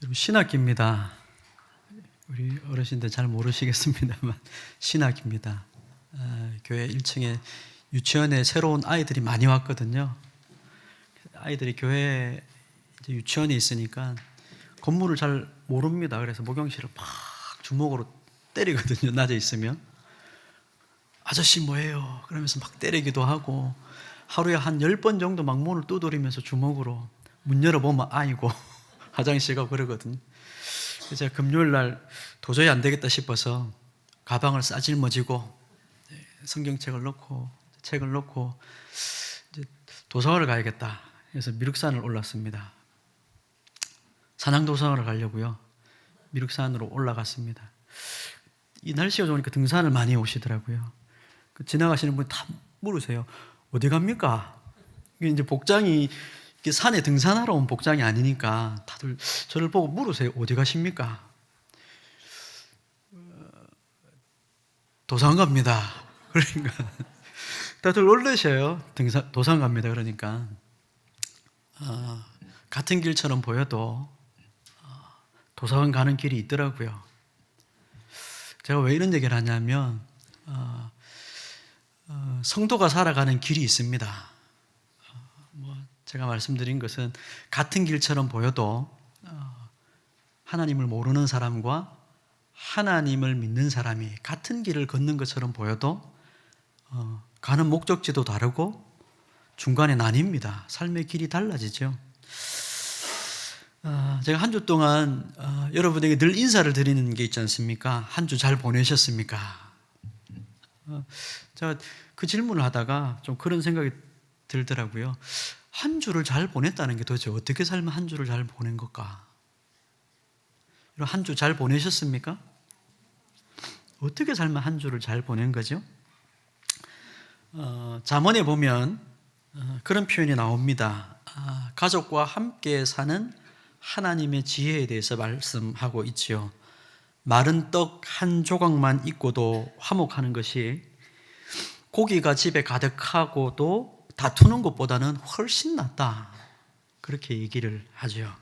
여러분, 신학기입니다. 우리 어르신들 잘 모르시겠습니다만 신학기입니다. 교회 1층에 유치원에 새로운 아이들이 많이 왔거든요. 아이들이 교회 이제 유치원에 있으니까 건물을 잘 모릅니다. 그래서 목영실을 막 주먹으로 때리거든요. 낮에 있으면 아저씨 뭐예요? 그러면서 막 때리기도 하고 하루에 한 10번 정도 막 문을 두드리면서 주먹으로 문 열어보면 아이고 화장실 가고 그러거든요. 그래서 제가 금요일 날 도저히 안 되겠다 싶어서 가방을 싸질머지고 성경책을 넣고 책을 넣고 이제 도서관을 가야겠다 해서 미륵산을 올랐습니다. 산양도서관을 가려고요. 미륵산으로 올라갔습니다. 이 날씨가 좋으니까 등산을 많이 오시더라고요. 지나가시는 분이 다 물으세요. 어디 갑니까? 이게 이제 복장이 산에 등산하러 온 복장이 아니니까 다들 저를 보고 물으세요. 어디 가십니까? 도산 갑니다. 그러니까 다들 놀라셔요. 도산 갑니다. 그러니까 같은 길처럼 보여도 도서관 가는 길이 있더라고요. 제가 왜 이런 얘기를 하냐면 성도가 살아가는 길이 있습니다. 제가 말씀드린 것은 같은 길처럼 보여도 하나님을 모르는 사람과 하나님을 믿는 사람이 같은 길을 걷는 것처럼 보여도 가는 목적지도 다르고 중간에 나뉩니다. 삶의 길이 달라지죠. 제가 한 주 동안 여러분에게 늘 인사를 드리는 게 있지 않습니까? 한 주 잘 보내셨습니까? 제가 그 질문을 하다가 좀 그런 생각이 들더라고요. 한 주를 잘 보냈다는 게 도대체 어떻게 살면 한 주를 잘 보낸 걸까? 한 주 잘 보내셨습니까? 어떻게 살면 한 주를 잘 보낸 거죠? 잠언에 보면 그런 표현이 나옵니다. 가족과 함께 사는 하나님의 지혜에 대해서 말씀하고 있지요. 마른 떡 한 조각만 있고도 화목하는 것이 고기가 집에 가득하고도 다투는 것보다는 훨씬 낫다. 그렇게 얘기를 하죠.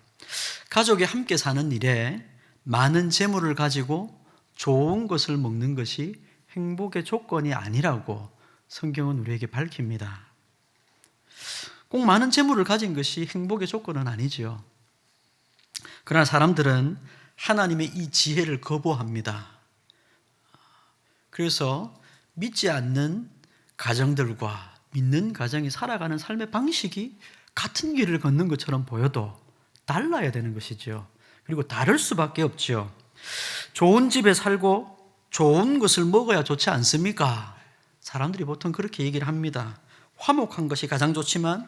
가족이 함께 사는 일에 많은 재물을 가지고 좋은 것을 먹는 것이 행복의 조건이 아니라고 성경은 우리에게 밝힙니다. 꼭 많은 재물을 가진 것이 행복의 조건은 아니죠. 그러나 사람들은 하나님의 이 지혜를 거부합니다. 그래서 믿지 않는 가정들과 믿는 가정이 살아가는 삶의 방식이 같은 길을 걷는 것처럼 보여도 달라야 되는 것이죠. 그리고 다를 수밖에 없죠. 좋은 집에 살고 좋은 것을 먹어야 좋지 않습니까? 사람들이 보통 그렇게 얘기를 합니다. 화목한 것이 가장 좋지만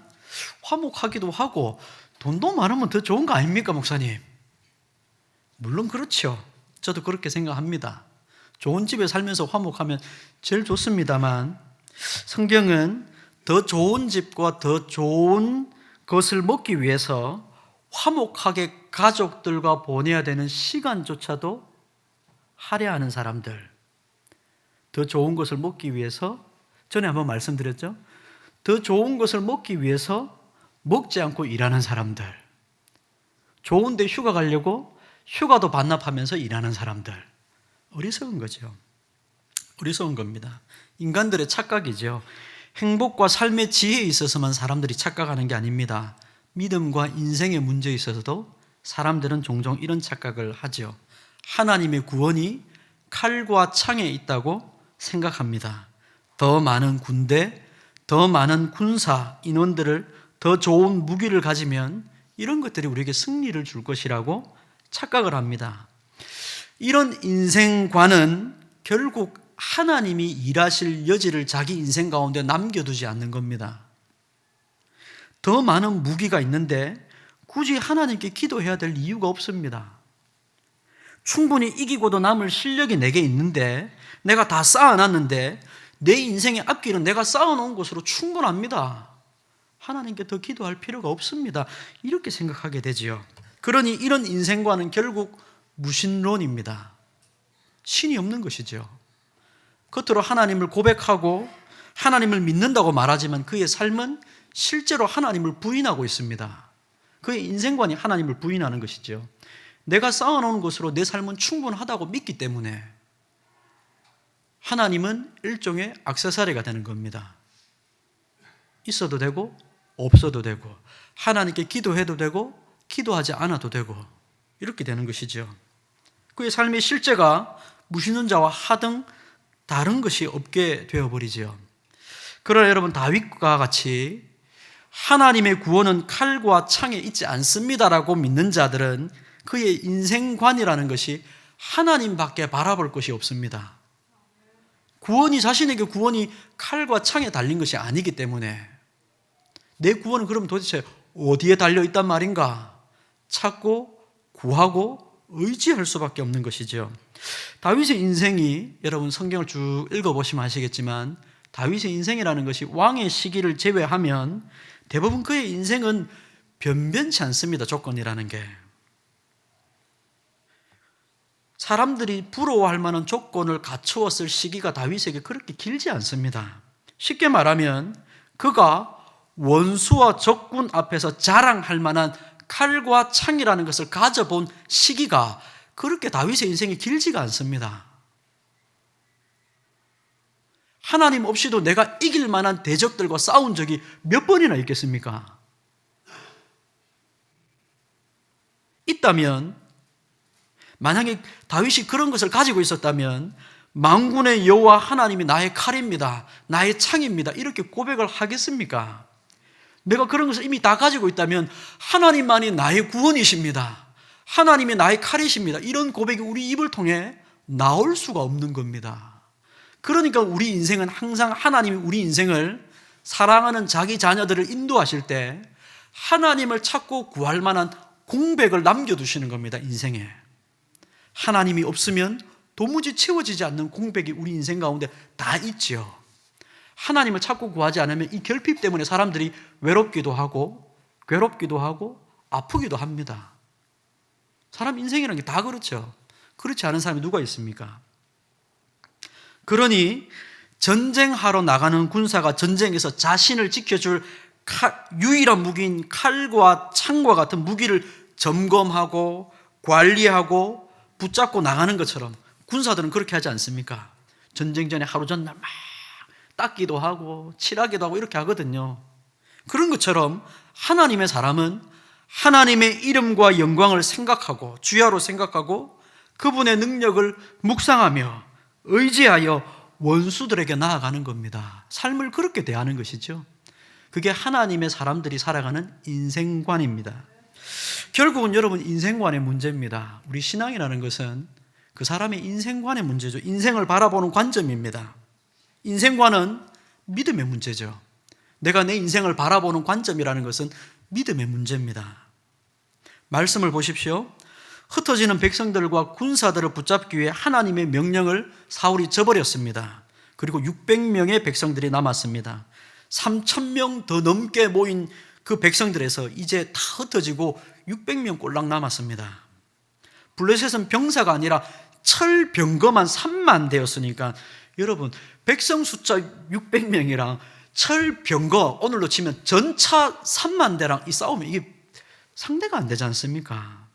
화목하기도 하고 돈도 많으면 더 좋은 거 아닙니까, 목사님? 물론 그렇죠. 저도 그렇게 생각합니다. 좋은 집에 살면서 화목하면 제일 좋습니다만 성경은 더 좋은 집과 더 좋은 것을 먹기 위해서 화목하게 가족들과 보내야 되는 시간조차도 할애하는 사람들, 더 좋은 것을 먹기 위해서, 전에 한번 말씀드렸죠? 더 좋은 것을 먹기 위해서 먹지 않고 일하는 사람들, 좋은데 휴가 가려고 휴가도 반납하면서 일하는 사람들, 어리석은 거죠. 어리석은 겁니다. 인간들의 착각이죠. 행복과 삶의 지혜에 있어서만 사람들이 착각하는 게 아닙니다. 믿음과 인생의 문제에 있어서도 사람들은 종종 이런 착각을 하죠. 하나님의 구원이 칼과 창에 있다고 생각합니다. 더 많은 군대, 더 많은 군사 인원들을, 더 좋은 무기를 가지면 이런 것들이 우리에게 승리를 줄 것이라고 착각을 합니다. 이런 인생관은 결국 하나님이 일하실 여지를 자기 인생 가운데 남겨두지 않는 겁니다. 더 많은 무기가 있는데 굳이 하나님께 기도해야 될 이유가 없습니다. 충분히 이기고도 남을 실력이 내게 있는데, 내가 다 쌓아놨는데 내 인생의 앞길은 내가 쌓아놓은 것으로 충분합니다. 하나님께 더 기도할 필요가 없습니다. 이렇게 생각하게 되지요. 그러니 이런 인생관은 결국 무신론입니다. 신이 없는 것이죠. 겉으로 하나님을 고백하고 하나님을 믿는다고 말하지만 그의 삶은 실제로 하나님을 부인하고 있습니다. 그의 인생관이 하나님을 부인하는 것이죠. 내가 쌓아놓은 것으로 내 삶은 충분하다고 믿기 때문에 하나님은 일종의 액세서리가 되는 겁니다. 있어도 되고 없어도 되고, 하나님께 기도해도 되고 기도하지 않아도 되고, 이렇게 되는 것이죠. 그의 삶의 실제가 무신론자와 하등 다른 것이 없게 되어버리죠. 그러나 여러분, 다윗과 같이 하나님의 구원은 칼과 창에 있지 않습니다라고 믿는 자들은 그의 인생관이라는 것이 하나님밖에 바라볼 것이 없습니다. 자신에게 구원이 칼과 창에 달린 것이 아니기 때문에 내 구원은 그럼 도대체 어디에 달려있단 말인가? 찾고 구하고 의지할 수밖에 없는 것이죠. 다윗의 인생이, 여러분 성경을 쭉 읽어보시면 아시겠지만 다윗의 인생이라는 것이 왕의 시기를 제외하면 대부분 그의 인생은 변변치 않습니다. 조건이라는 게. 사람들이 부러워할 만한 조건을 갖추었을 시기가 다윗에게 그렇게 길지 않습니다. 쉽게 말하면 그가 원수와 적군 앞에서 자랑할 만한 칼과 창이라는 것을 가져본 시기가 그렇게 다윗의 인생이 길지가 않습니다. 하나님 없이도 내가 이길 만한 대적들과 싸운 적이 몇 번이나 있겠습니까? 있다면, 만약에 다윗이 그런 것을 가지고 있었다면 만군의 여호와 하나님이 나의 칼입니다, 나의 창입니다, 이렇게 고백을 하겠습니까? 내가 그런 것을 이미 다 가지고 있다면 하나님만이 나의 구원이십니다, 하나님이 나의 칼이십니다, 이런 고백이 우리 입을 통해 나올 수가 없는 겁니다. 그러니까 우리 인생은 항상 하나님이 우리 인생을, 사랑하는 자기 자녀들을 인도하실 때 하나님을 찾고 구할 만한 공백을 남겨두시는 겁니다. 인생에 하나님이 없으면 도무지 채워지지 않는 공백이 우리 인생 가운데 다 있죠. 하나님을 찾고 구하지 않으면 이 결핍 때문에 사람들이 외롭기도 하고 괴롭기도 하고 아프기도 합니다. 사람 인생이라는 게 다 그렇죠. 그렇지 않은 사람이 누가 있습니까? 그러니 전쟁하러 나가는 군사가 전쟁에서 자신을 지켜줄 유일한 무기인 칼과 창과 같은 무기를 점검하고 관리하고 붙잡고 나가는 것처럼 군사들은 그렇게 하지 않습니까? 전쟁 전에 하루 전날 막 닦기도 하고 칠하기도 하고 이렇게 하거든요. 그런 것처럼 하나님의 사람은 하나님의 이름과 영광을 생각하고 주야로 생각하고 그분의 능력을 묵상하며 의지하여 원수들에게 나아가는 겁니다. 삶을 그렇게 대하는 것이죠. 그게 하나님의 사람들이 살아가는 인생관입니다. 결국은 여러분, 인생관의 문제입니다. 우리 신앙이라는 것은 그 사람의 인생관의 문제죠. 인생을 바라보는 관점입니다. 인생관은 믿음의 문제죠. 내가 내 인생을 바라보는 관점이라는 것은 믿음의 문제입니다. 말씀을 보십시오. 흩어지는 백성들과 군사들을 붙잡기 위해 하나님의 명령을 사울이 저버렸습니다. 그리고 600명의 백성들이 남았습니다. 3,000명 더 넘게 모인 그 백성들에서 이제 다 흩어지고 600명 꼴랑 남았습니다. 블레셋은 병사가 아니라 철병거만 3만 대였으니까 여러분, 백성 숫자 600명이랑 철병거, 오늘로 치면 전차 3만 대랑 이 싸우면 이게 상대가 안 되지 않습니까?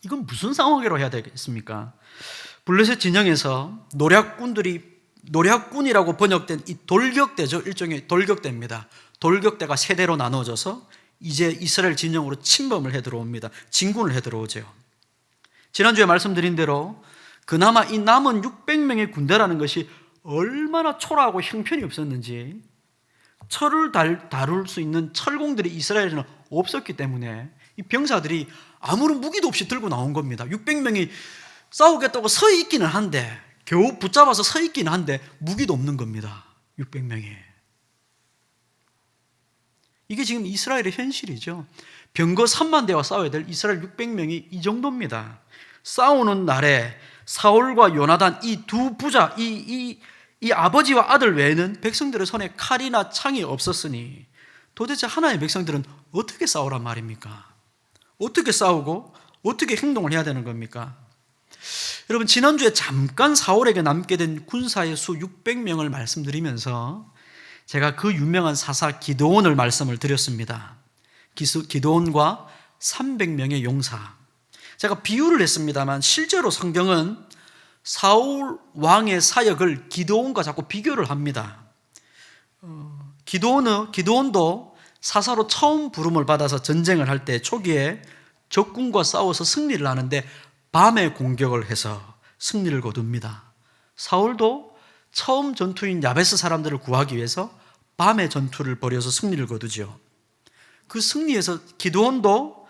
이건 무슨 상황이라고 해야 되겠습니까? 블레셋 진영에서 노략군이라고 번역된 이 돌격대죠. 일종의 돌격대입니다. 돌격대가 세대로 나눠져서 이제 이스라엘 진영으로 침범을 해 들어옵니다. 진군을 해 들어오죠. 지난주에 말씀드린 대로 그나마 이 남은 600명의 군대라는 것이 얼마나 초라하고 형편이 없었는지, 철을 다룰 수 있는 철공들이 이스라엘에는 없었기 때문에 이 병사들이 아무런 무기도 없이 들고 나온 겁니다. 600명이 싸우겠다고 서 있기는 한데, 겨우 붙잡아서 서 있기는 한데 무기도 없는 겁니다. 600명이. 이게 지금 이스라엘의 현실이죠. 병거 3만 대와 싸워야 될 이스라엘 600명이 이 정도입니다. 싸우는 날에 사울과 요나단 이 두 부자, 이 아버지와 아들 외에는 백성들의 손에 칼이나 창이 없었으니 도대체 하나님의 백성들은 어떻게 싸우란 말입니까? 어떻게 싸우고 어떻게 행동을 해야 되는 겁니까? 여러분, 지난주에 잠깐 사울에게 남게 된 군사의 수 600명을 말씀드리면서 제가 그 유명한 사사 기드온을 말씀을 드렸습니다. 기드온과 300명의 용사. 제가 비유를 했습니다만 실제로 성경은 사울 왕의 사역을 기드온과 자꾸 비교를 합니다. 기드온도 사사로 처음 부름을 받아서 전쟁을 할 때 초기에 적군과 싸워서 승리를 하는데 밤에 공격을 해서 승리를 거둡니다. 사울도 처음 전투인 야베스 사람들을 구하기 위해서 밤에 전투를 벌여서 승리를 거두죠. 그 승리에서 기드온도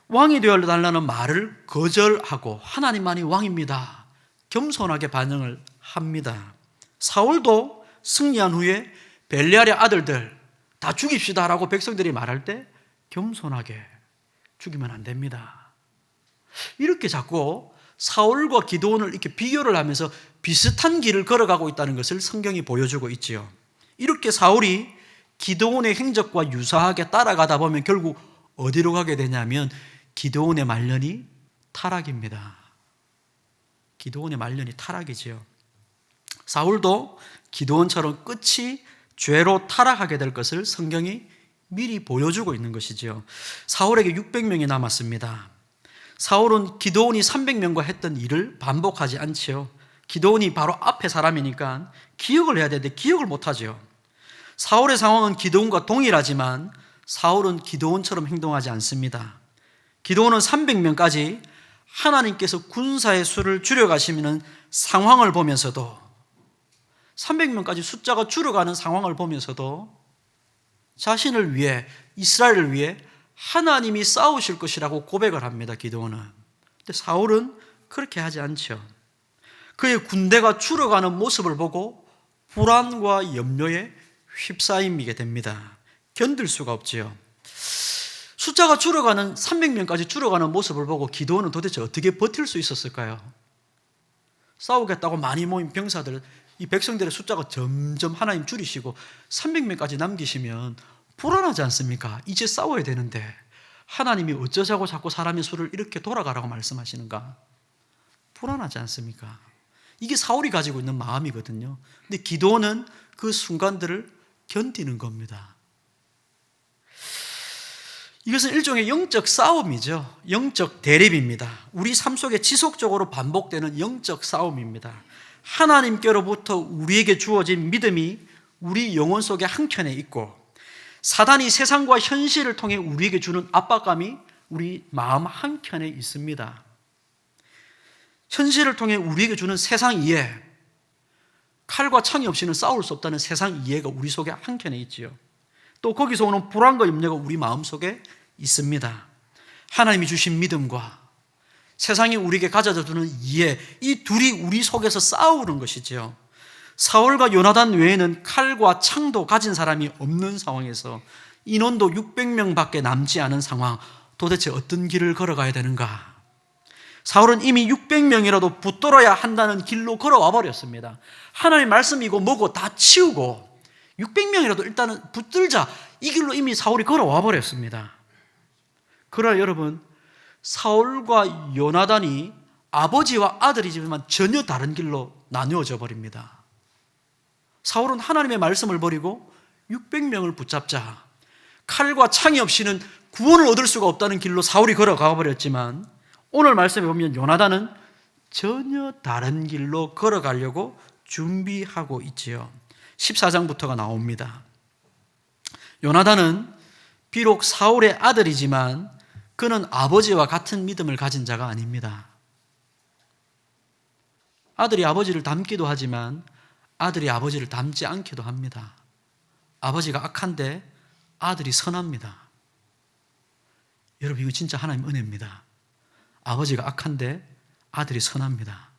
왕이 되어달라는 말을 거절하고 하나님만이 왕입니다. 겸손하게 반응을 합니다. 사울도 승리한 후에 벨리알의 아들들 다 죽입시다라고 백성들이 말할 때 겸손하게 죽이면 안 됩니다. 이렇게 자꾸 사울과 기드온을 이렇게 비교를 하면서 비슷한 길을 걸어가고 있다는 것을 성경이 보여주고 있지요. 이렇게 사울이 기드온의 행적과 유사하게 따라가다 보면 결국 어디로 가게 되냐면 기드온의 말년이 타락입니다. 기드온의 말년이 타락이지요. 사울도 기드온처럼 끝이 죄로 타락하게 될 것을 성경이 미리 보여주고 있는 것이지요. 사울에게 600명이 남았습니다. 사울은 기드온이 300명과 했던 일을 반복하지 않지요. 기드온이 바로 앞에 사람이니까 기억을 해야 되는데 기억을 못하죠. 사울의 상황은 기드온과 동일하지만 사울은 기드온처럼 행동하지 않습니다. 기드온은 300명까지 하나님께서 군사의 수를 줄여가시는 상황을 보면서도 300명까지 숫자가 줄어가는 상황을 보면서도 자신을 위해, 이스라엘을 위해 하나님이 싸우실 것이라고 고백을 합니다. 기드온은. 근데 사울은 그렇게 하지 않죠. 그의 군대가 줄어가는 모습을 보고 불안과 염려에 휩싸이게 됩니다. 견딜 수가 없지요. 숫자가 줄어가는 300명까지 줄어가는 모습을 보고 기드온은 도대체 어떻게 버틸 수 있었을까요? 싸우겠다고 많이 모인 병사들, 이 백성들의 숫자가 점점 하나님 줄이시고 300명까지 남기시면 불안하지 않습니까? 이제 싸워야 되는데 하나님이 어쩌자고 자꾸 사람의 수를 이렇게 돌아가라고 말씀하시는가? 불안하지 않습니까? 이게 사울이 가지고 있는 마음이거든요. 근데 기드온은 그 순간들을 견디는 겁니다. 이것은 일종의 영적 싸움이죠. 영적 대립입니다. 우리 삶 속에 지속적으로 반복되는 영적 싸움입니다. 하나님께로부터 우리에게 주어진 믿음이 우리 영혼 속에 한켠에 있고 사단이 세상과 현실을 통해 우리에게 주는 압박감이 우리 마음 한켠에 있습니다. 현실을 통해 우리에게 주는 세상 이해, 칼과 창이 없이는 싸울 수 없다는 세상 이해가 우리 속에 한켠에 있지요. 또 거기서 오는 불안과 염려가 우리 마음속에 있습니다. 하나님이 주신 믿음과 세상이 우리에게 가져다 주는 이해, 이 둘이 우리 속에서 싸우는 것이지요. 사울과 요나단 외에는 칼과 창도 가진 사람이 없는 상황에서 인원도 600명밖에 남지 않은 상황, 도대체 어떤 길을 걸어가야 되는가? 사울은 이미 600명이라도 붙들어야 한다는 길로 걸어와 버렸습니다. 하나님의 말씀이고 뭐고 다 치우고 600명이라도 일단은 붙들자, 이 길로 이미 사울이 걸어와 버렸습니다. 그러나 여러분, 사울과 요나단이 아버지와 아들이지만 전혀 다른 길로 나누어져 버립니다. 사울은 하나님의 말씀을 버리고 600명을 붙잡자, 칼과 창이 없이는 구원을 얻을 수가 없다는 길로 사울이 걸어가 버렸지만 오늘 말씀에 보면 요나단은 전혀 다른 길로 걸어가려고 준비하고 있지요. 14장부터가 나옵니다. 요나단은 비록 사울의 아들이지만 그는 아버지와 같은 믿음을 가진 자가 아닙니다. 아들이 아버지를 닮기도 하지만 아들이 아버지를 닮지 않기도 합니다. 아버지가 악한데 아들이 선합니다. 여러분, 이거 진짜 하나님 은혜입니다. 아버지가 악한데 아들이 선합니다.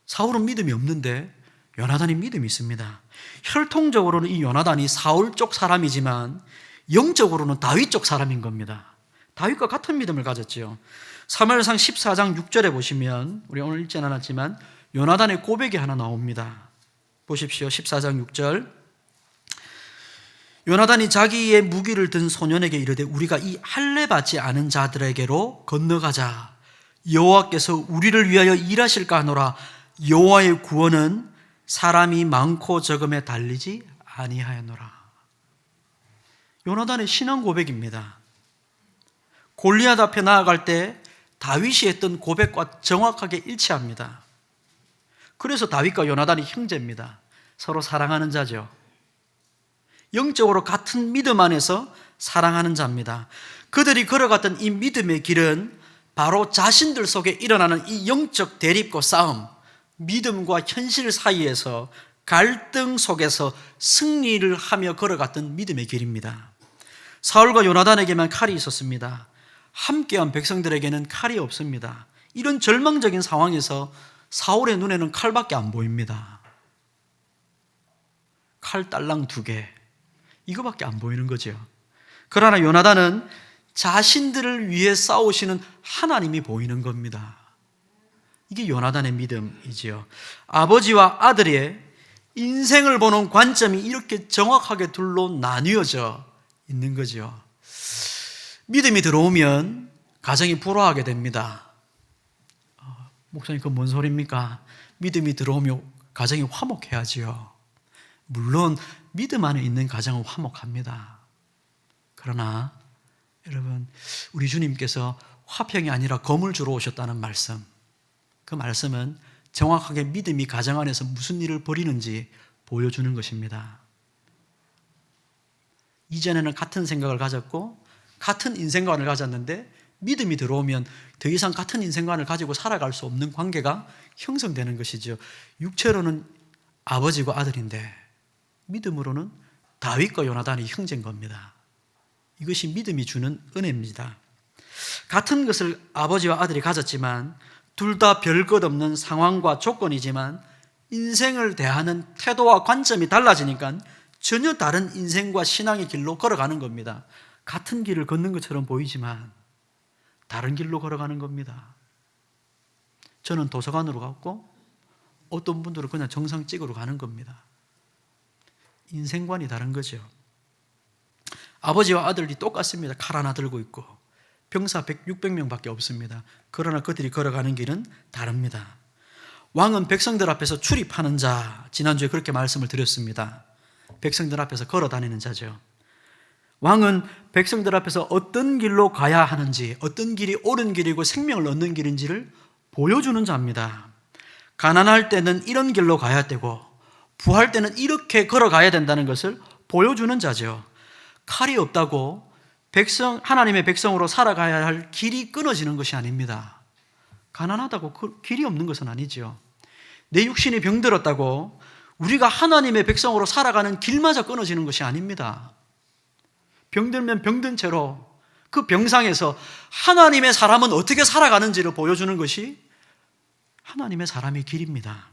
사울은 믿음이 없는데 요나단이 믿음이 있습니다. 혈통적으로는 이 요나단이 사울 쪽 사람이지만 영적으로는 다윗 쪽 사람인 겁니다. 다윗과 같은 믿음을 가졌지요. 사무엘상 14장 6절에 보시면, 우리 오늘 읽지는 않았지만 요나단의 고백이 하나 나옵니다. 보십시오. 14장 6절. 요나단이 자기의 무기를 든 소년에게 이르되 우리가 이 할례 받지 않은 자들에게로 건너가자. 여호와께서 우리를 위하여 일하실까 하노라. 여호와의 구원은 사람이 많고 적음에 달리지 아니하였노라. 요나단의 신앙 고백입니다. 골리앗 앞에 나아갈 때 다윗이 했던 고백과 정확하게 일치합니다. 그래서 다윗과 요나단이 형제입니다. 서로 사랑하는 자죠. 영적으로 같은 믿음 안에서 사랑하는 자입니다. 그들이 걸어갔던 이 믿음의 길은 바로 자신들 속에 일어나는 이 영적 대립과 싸움, 믿음과 현실 사이에서 갈등 속에서 승리를 하며 걸어갔던 믿음의 길입니다. 사울과 요나단에게만 칼이 있었습니다. 함께한 백성들에게는 칼이 없습니다. 이런 절망적인 상황에서 사울의 눈에는 칼밖에 안 보입니다. 칼 딸랑 2개, 이거밖에 안 보이는 거죠. 그러나 요나단은 자신들을 위해 싸우시는 하나님이 보이는 겁니다. 이게 요나단의 믿음이지요. 아버지와 아들의 인생을 보는 관점이 이렇게 정확하게 둘로 나뉘어져 있는 거죠. 믿음이 들어오면 가정이 불화하게 됩니다. 목사님, 그건 뭔 소리입니까? 믿음이 들어오면 가정이 화목해야지요. 물론 믿음 안에 있는 가정은 화목합니다. 그러나 여러분, 우리 주님께서 화평이 아니라 검을 주러 오셨다는 말씀, 그 말씀은 정확하게 믿음이 가정 안에서 무슨 일을 벌이는지 보여주는 것입니다. 이전에는 같은 생각을 가졌고 같은 인생관을 가졌는데 믿음이 들어오면 더 이상 같은 인생관을 가지고 살아갈 수 없는 관계가 형성되는 것이죠. 육체로는 아버지와 아들인데 믿음으로는 다윗과 요나단이 형제인 겁니다. 이것이 믿음이 주는 은혜입니다. 같은 것을 아버지와 아들이 가졌지만 둘 다 별 것 없는 상황과 조건이지만 인생을 대하는 태도와 관점이 달라지니까 전혀 다른 인생과 신앙의 길로 걸어가는 겁니다. 같은 길을 걷는 것처럼 보이지만 다른 길로 걸어가는 겁니다. 저는 도서관으로 갔고 어떤 분들은 그냥 정상직으로 가는 겁니다. 인생관이 다른 거죠. 아버지와 아들이 똑같습니다. 칼 하나 들고 있고 병사 600명밖에 없습니다. 그러나 그들이 걸어가는 길은 다릅니다. 왕은 백성들 앞에서 출입하는 자, 지난주에 그렇게 말씀을 드렸습니다. 백성들 앞에서 걸어다니는 자죠. 왕은 백성들 앞에서 어떤 길로 가야 하는지, 어떤 길이 옳은 길이고 생명을 얻는 길인지를 보여주는 자입니다. 가난할 때는 이런 길로 가야 되고 부할 때는 이렇게 걸어가야 된다는 것을 보여주는 자죠. 칼이 없다고 하나님의 백성으로 살아가야 할 길이 끊어지는 것이 아닙니다. 가난하다고 그 길이 없는 것은 아니죠. 내 육신이 병들었다고 우리가 하나님의 백성으로 살아가는 길마저 끊어지는 것이 아닙니다. 병들면 병든 채로 그 병상에서 하나님의 사람은 어떻게 살아가는지를 보여주는 것이 하나님의 사람의 길입니다.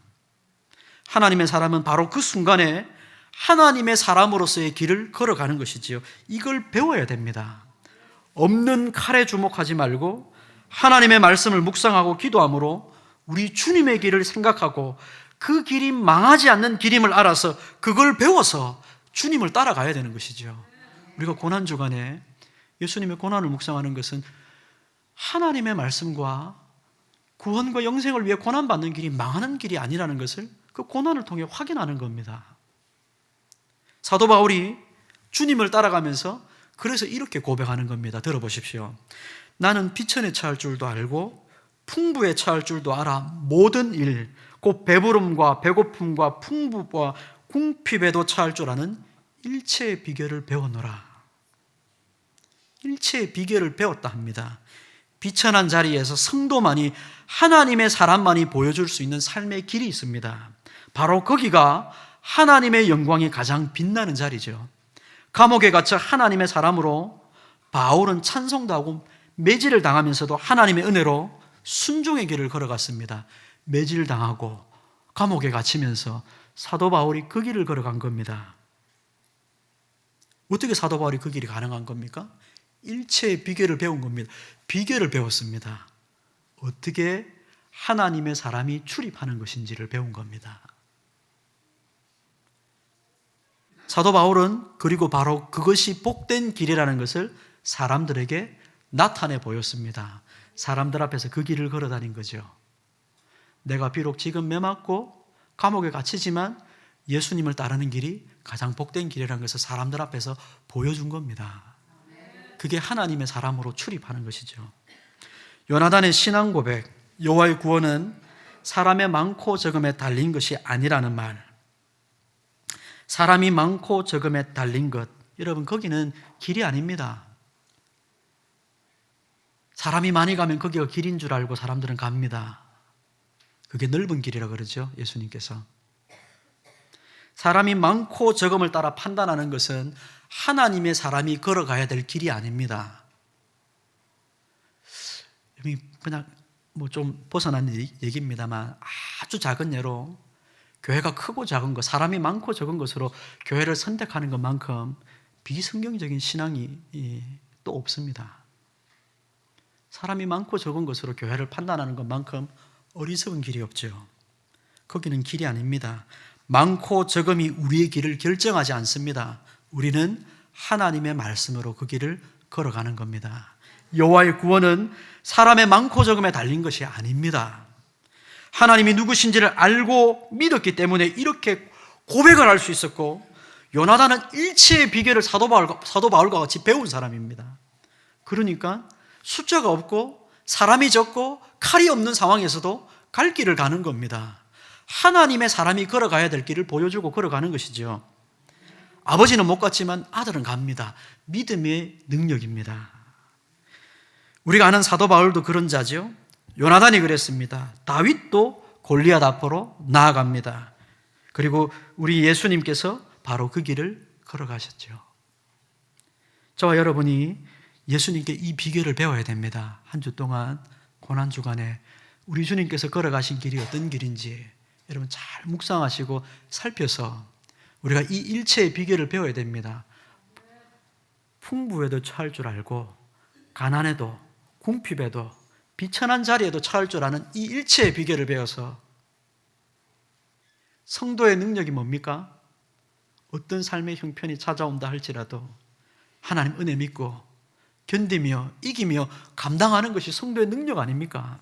하나님의 사람은 바로 그 순간에 하나님의 사람으로서의 길을 걸어가는 것이지요. 이걸 배워야 됩니다. 없는 칼에 주목하지 말고 하나님의 말씀을 묵상하고 기도함으로 우리 주님의 길을 생각하고 그 길이 망하지 않는 길임을 알아서 그걸 배워서 주님을 따라가야 되는 것이죠. 우리가 고난주간에 예수님의 고난을 묵상하는 것은 하나님의 말씀과 구원과 영생을 위해 고난받는 길이 망하는 길이 아니라는 것을 그 고난을 통해 확인하는 겁니다. 사도 바울이 주님을 따라가면서 그래서 이렇게 고백하는 겁니다. 들어보십시오. 나는 비천에 처할 줄도 알고 풍부에 처할 줄도 알아 모든 일, 곧 배부름과 배고픔과 풍부와 궁핍에도 처할 줄 아는 일체의 비결을 배웠노라. 일체의 비결을 배웠다 합니다. 비천한 자리에서 성도만이, 하나님의 사람만이 보여줄 수 있는 삶의 길이 있습니다. 바로 거기가 하나님의 영광이 가장 빛나는 자리죠. 감옥에 갇혀 하나님의 사람으로 바울은 찬송도 하고 매질을 당하면서도 하나님의 은혜로 순종의 길을 걸어갔습니다. 매질 당하고 감옥에 갇히면서 사도 바울이 그 길을 걸어간 겁니다. 어떻게 사도 바울이 그 길이 가능한 겁니까? 일체의 비결을 배운 겁니다. 비결을 배웠습니다. 어떻게 하나님의 사람이 출입하는 것인지를 배운 겁니다. 사도 바울은 그리고 바로 그것이 복된 길이라는 것을 사람들에게 나타내 보였습니다. 사람들 앞에서 그 길을 걸어 다닌 거죠. 내가 비록 지금 매맞고 감옥에 갇히지만 예수님을 따르는 길이 가장 복된 길이라는 것을 사람들 앞에서 보여준 겁니다. 그게 하나님의 사람으로 출입하는 것이죠. 요나단의 신앙 고백, 여호와의 구원은 사람의 많고 적음에 달린 것이 아니라는 말. 사람이 많고 적음에 달린 것, 여러분 거기는 길이 아닙니다. 사람이 많이 가면 거기가 길인 줄 알고 사람들은 갑니다. 그게 넓은 길이라고 그러죠, 예수님께서. 사람이 많고 적음을 따라 판단하는 것은 하나님의 사람이 걸어가야 될 길이 아닙니다. 그냥 뭐 좀 벗어난 얘기입니다만, 아주 작은 예로 교회가 크고 작은 것, 사람이 많고 적은 것으로 교회를 선택하는 것만큼 비성경적인 신앙이 또 없습니다. 사람이 많고 적은 것으로 교회를 판단하는 것만큼 어리석은 길이 없죠. 거기는 길이 아닙니다. 많고 적음이 우리의 길을 결정하지 않습니다. 우리는 하나님의 말씀으로 그 길을 걸어가는 겁니다. 여호와의 구원은 사람의 많고 적음에 달린 것이 아닙니다. 하나님이 누구신지를 알고 믿었기 때문에 이렇게 고백을 할 수 있었고, 요나단은 일체의 비결을 사도 바울과 같이 배운 사람입니다. 그러니까 숫자가 없고 사람이 적고 칼이 없는 상황에서도 갈 길을 가는 겁니다. 하나님의 사람이 걸어가야 될 길을 보여주고 걸어가는 것이죠. 아버지는 못 갔지만 아들은 갑니다. 믿음의 능력입니다. 우리가 아는 사도 바울도 그런 자죠. 요나단이 그랬습니다. 다윗도 골리앗 앞으로 나아갑니다. 그리고 우리 예수님께서 바로 그 길을 걸어가셨죠. 저와 여러분이 예수님께 이 비결을 배워야 됩니다. 한 주 동안 고난주간에 우리 주님께서 걸어가신 길이 어떤 길인지 여러분 잘 묵상하시고 살펴서 우리가 이 일체의 비결을 배워야 됩니다. 풍부에도 처할 줄 알고 가난에도 궁핍에도 비천한 자리에도 처할 줄 아는 이 일체의 비결을 배워서, 성도의 능력이 뭡니까? 어떤 삶의 형편이 찾아온다 할지라도 하나님 은혜 믿고 견디며 이기며 감당하는 것이 성도의 능력 아닙니까?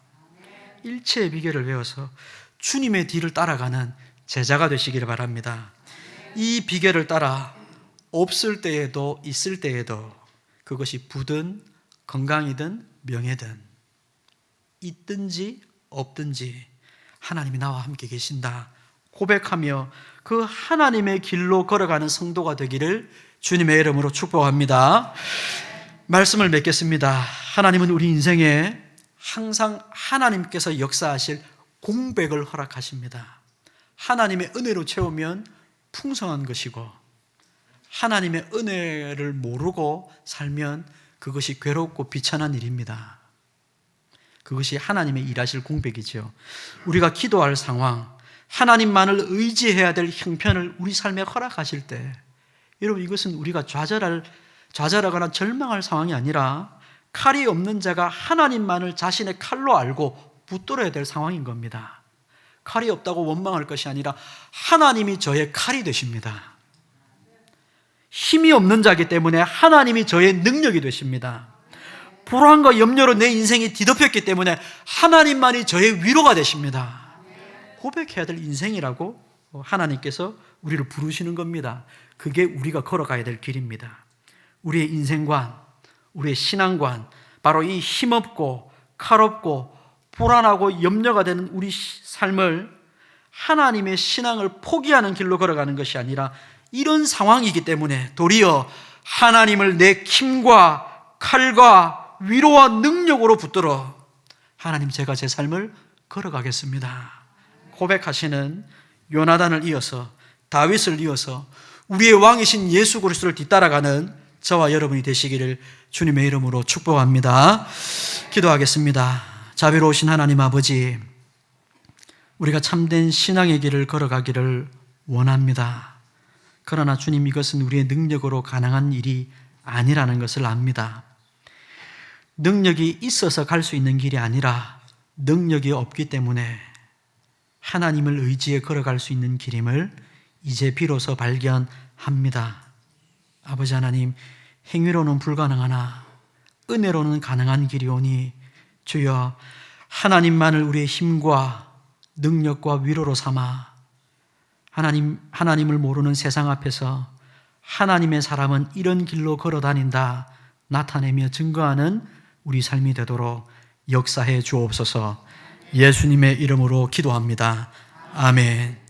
일체의 비결을 배워서 주님의 뒤를 따라가는 제자가 되시기를 바랍니다. 이 비결을 따라 없을 때에도 있을 때에도, 그것이 부든 건강이든 명예든 있든지 없든지 하나님이 나와 함께 계신다 고백하며 그 하나님의 길로 걸어가는 성도가 되기를 주님의 이름으로 축복합니다. 말씀을 맺겠습니다. 하나님은 우리 인생에 항상 하나님께서 역사하실 공백을 허락하십니다. 하나님의 은혜로 채우면 풍성한 것이고, 하나님의 은혜를 모르고 살면 그것이 괴롭고 비천한 일입니다. 그것이 하나님의 일하실 공백이죠. 우리가 기도할 상황, 하나님만을 의지해야 될 형편을 우리 삶에 허락하실 때, 여러분 이것은 우리가 좌절하거나 절망할 상황이 아니라 칼이 없는 자가 하나님만을 자신의 칼로 알고 붙들어야 될 상황인 겁니다. 칼이 없다고 원망할 것이 아니라 하나님이 저의 칼이 되십니다. 힘이 없는 자이기 때문에 하나님이 저의 능력이 되십니다. 불안과 염려로 내 인생이 뒤덮였기 때문에 하나님만이 저의 위로가 되십니다. 고백해야 될 인생이라고 하나님께서 우리를 부르시는 겁니다. 그게 우리가 걸어가야 될 길입니다. 우리의 인생관, 우리의 신앙관, 바로 이 힘없고 칼없고 불안하고 염려가 되는 우리 삶을 하나님의 신앙을 포기하는 길로 걸어가는 것이 아니라, 이런 상황이기 때문에 도리어 하나님을 내 힘과 칼과 위로와 능력으로 붙들어 하나님, 제가 제 삶을 걸어가겠습니다 고백하시는 요나단을 이어서, 다윗을 이어서 우리의 왕이신 예수 그리스도를 뒤따라가는 저와 여러분이 되시기를 주님의 이름으로 축복합니다. 기도하겠습니다. 자비로우신 하나님 아버지, 우리가 참된 신앙의 길을 걸어가기를 원합니다. 그러나 주님, 이것은 우리의 능력으로 가능한 일이 아니라는 것을 압니다. 능력이 있어서 갈 수 있는 길이 아니라 능력이 없기 때문에 하나님을 의지해 걸어갈 수 있는 길임을 이제 비로소 발견합니다. 아버지 하나님, 행위로는 불가능하나 은혜로는 가능한 길이오니 주여, 하나님만을 우리의 힘과 능력과 위로로 삼아 하나님을 모르는 세상 앞에서 하나님의 사람은 이런 길로 걸어 다닌다 나타내며 증거하는 우리 삶이 되도록 역사해 주옵소서. 예수님의 이름으로 기도합니다. 아멘.